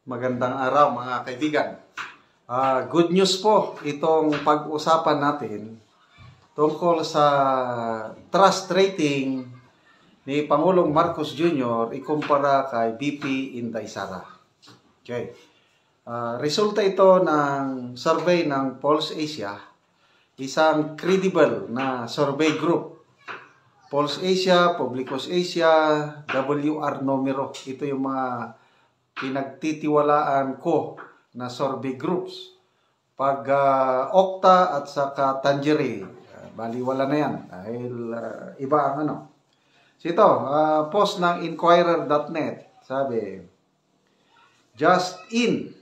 Magandang araw mga kaibigan. Good news po itong pag-usapan natin tungkol sa trust rating ni Pangulong Marcos Jr. ikumpara kay BP Inday Sara. Okay. Resulta ito ng survey ng Pulse Asia, isang credible na survey group. Pulse Asia, Publicus Asia, WR Numero. Ito yung mga pinagtitiwalaan ko na survey groups. Pag Okta at saka Tangerine, baliwala na yan dahil iba ang ano. So ito, post ng Inquirer.net, sabi, just in,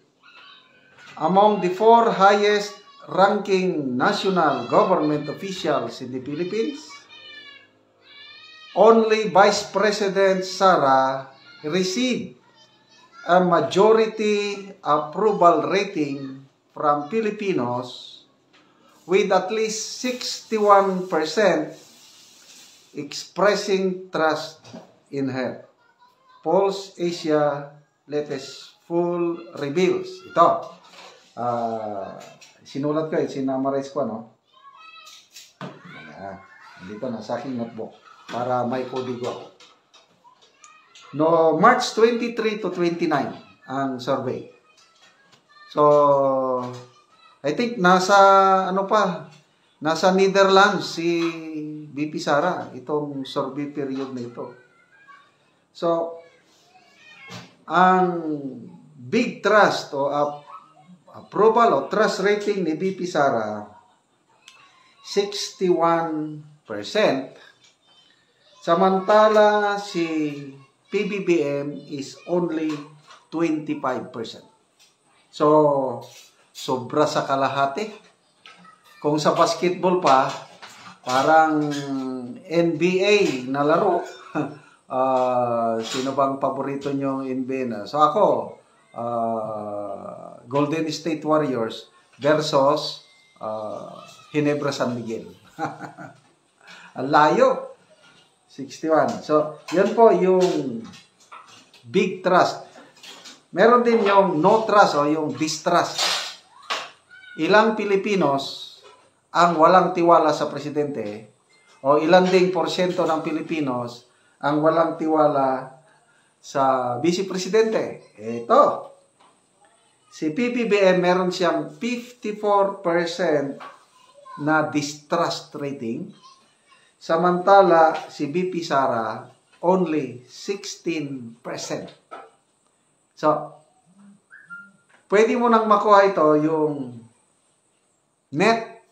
among the 4 highest ranking national government officials in the Philippines, only Vice President Sara received a majority approval rating from Filipinos with at least 61% expressing trust in her. Pulse Asia latest full reveals. Ito. Sinulat ko, sinamarize ko, no? Dito na sa aking notebook para may kodigo ako. No, March 23 to 29 ang survey. So, I think nasa nasa Netherlands si BP Sara itong survey period na ito. So, ang big trust o approval o trust rating ni BP Sara 61%. Samantala si PBBM is only 25%. So, sobra sa kalahati. Kung sa basketball pa, parang NBA na laro. Sino bang paborito nyo NBA na? So ako, Golden State Warriors versus Ginebra San Miguel. Ang layo. 61. So, yan po yung big trust. Meron din yung no trust o yung distrust. Ilang Pilipinos ang walang tiwala sa presidente o ilang ding porsyento ng Pilipinos ang walang tiwala sa vice presidente. Ito. Si PBBM meron siyang 54% na distrust rating. Samantala, si BP Sara, only 16%. So, pwede mo nang makuha ito yung net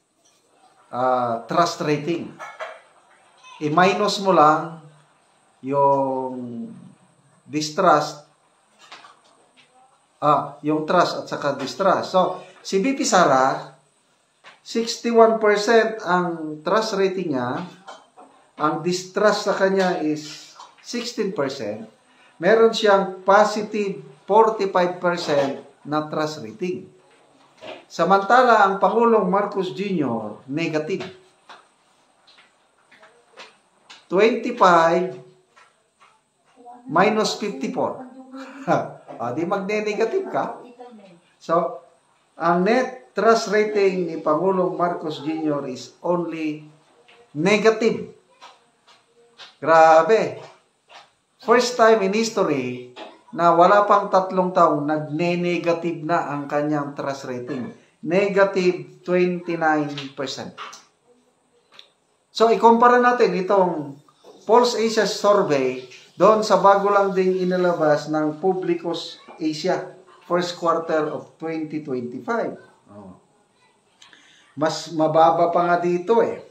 trust rating. I-minus mo lang yung distrust, yung trust at saka distrust. So, si BP Sara, 61% ang trust rating niya. Ang distrust sa kanya is 16%. Meron siyang positive 45% na trust rating. Samantala, ang Pangulong Marcos Jr., negative. 25 minus 54. Di magne-negative ka. So, ang net trust rating ni Pangulong Marcos Jr. is only negative. Grabe. First time in history na wala pang 3 taong nagne-negative na ang kanyang trust rating. Negative 29%. So, ikumpara natin itong Pulse Asia survey doon sa bago lang ding inilabas ng Publicus Asia first quarter of 2025. Mas mababa pa nga dito eh.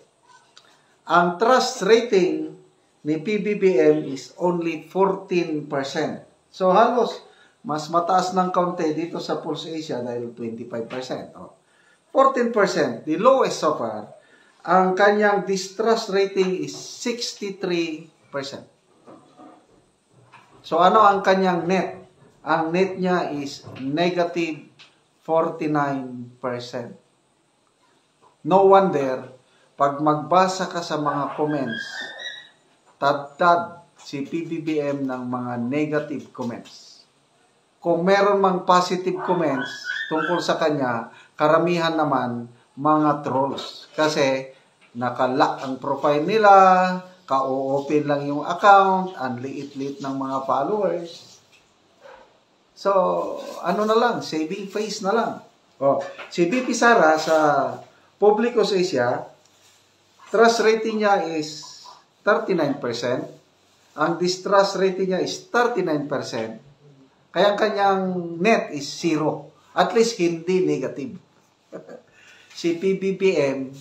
Ang trust rating ni PBBM is only 14%. So, halos mas mataas ng kaunti dito sa Pulse Asia dahil 25%. 14%, the lowest so far. Ang kanyang distrust rating is 63%. So, ano ang kanyang net? Ang net niya is negative 49%. No wonder, pag magbasa ka sa mga comments, tad si PBBM ng mga negative comments. kung meron mang positive comments tungkol sa kanya, karamihan naman mga trolls. Kasi nakalock ang profile nila, ka-open lang yung account, ang liit-liit ng mga followers. So, ano na lang, saving face na lang. Si VP Sara sa Publicos Asia, trust rating niya is 39%. Ang distrust rating niya is 39%. Kaya ang kanyang net is 0. At least hindi negative. Si PBBM,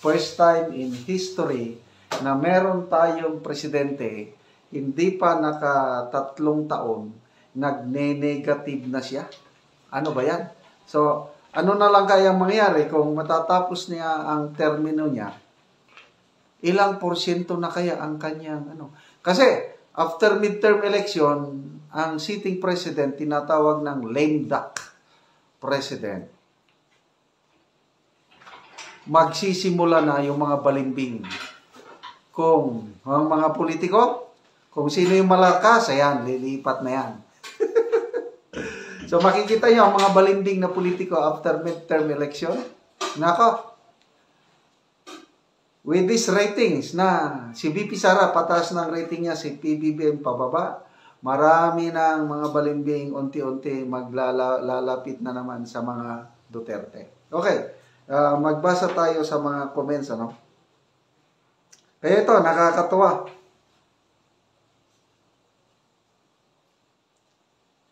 first time in history na meron tayong presidente, hindi pa naka-3 taon, nagne-negative na siya. Ano ba yan? So, ano na lang kayang mangyari kung matatapos niya ang termino niya? Ilang porsyento na kaya ang kanyang ano? Kasi, after midterm election, ang sitting president tinatawag ng lame duck president. Magsisimula na yung mga balimbing. Kung ang mga politiko, kung sino yung malakas, ayan, lilipat na yan. So makikita nyo ang mga balimbing na politiko after midterm election. Nako, with these ratings na si VP Sara pataas ng rating niya, si PBBM pababa, marami ng mga balimbing unti-unti maglalapit na naman sa mga Duterte. Okay, magbasa tayo sa mga comments, ano? Kaya ito, nakakatuwa.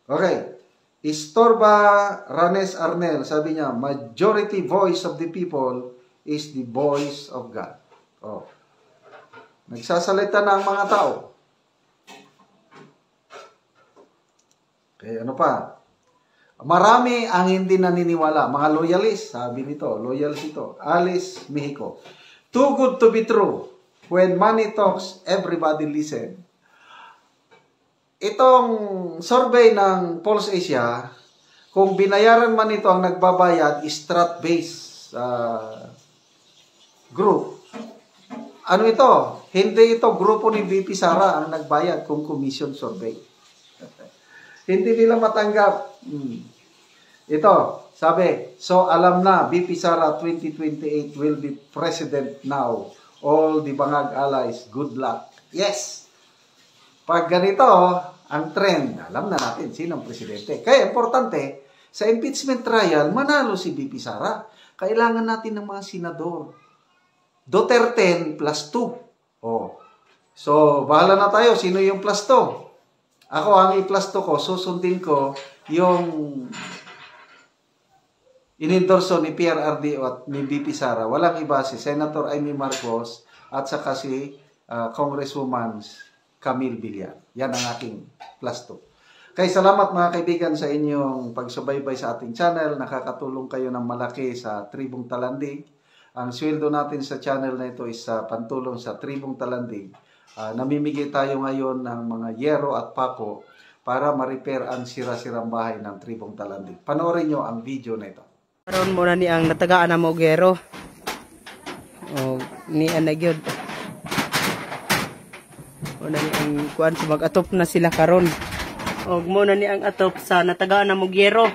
Okay. Istorba Ranes Arnel, sabi niya, majority voice of the people is the voice of God. Nagsasalita na ang mga tao. Okay, ano pa? Marami ang hindi naniniwala. Mga loyalist, sabi nito, loyalist ito. Alice Mexico. Too good to be true. When money talks, everybody listen. Itong survey ng Pulse Asia, kung binayaran man ito ang nagbabayad, strat-based group. Ano ito? Hindi ito grupo ni VP Sara ang nagbayad kung commission survey. Hindi nila matanggap. Ito, sabi, so alam na, VP Sara 2028 will be president now. All the Bangag allies, good luck. Yes! Pag ganito, ang trend, alam na natin sinong presidente. Kaya importante, sa impeachment trial, manalo si VP Sara. Kailangan natin ng mga senador. Duterte plus 2. So, bahala na tayo. Sino yung plus 2? Ako, ang i-plus 2 ko, susundin ko yung inendorso ni PRRD at ni VP Sara. Walang iba si Senator Amy Marcos at saka si Congresswoman Camille Villar. Yan ang aking plus 2. Kaya salamat mga kaibigan sa inyong pagsubaybay sa ating channel. Nakakatulong kayo ng malaki sa Tribong Talandig. Ang sweldo natin sa channel na ito is pantulong sa Tribong Talandig. Namimigay tayo ngayon ng mga yero at pako para ma-repair ang sira-sirang bahay ng Tribong Talandig. Panoorin nyo ang video na ito. Karon mo na ni ang natagaan na mo gero. Ni anagyod. O na ni ang kuan sa mag-atop na sila karon. Og mo na ni ang atop sa natagaan na mo gero.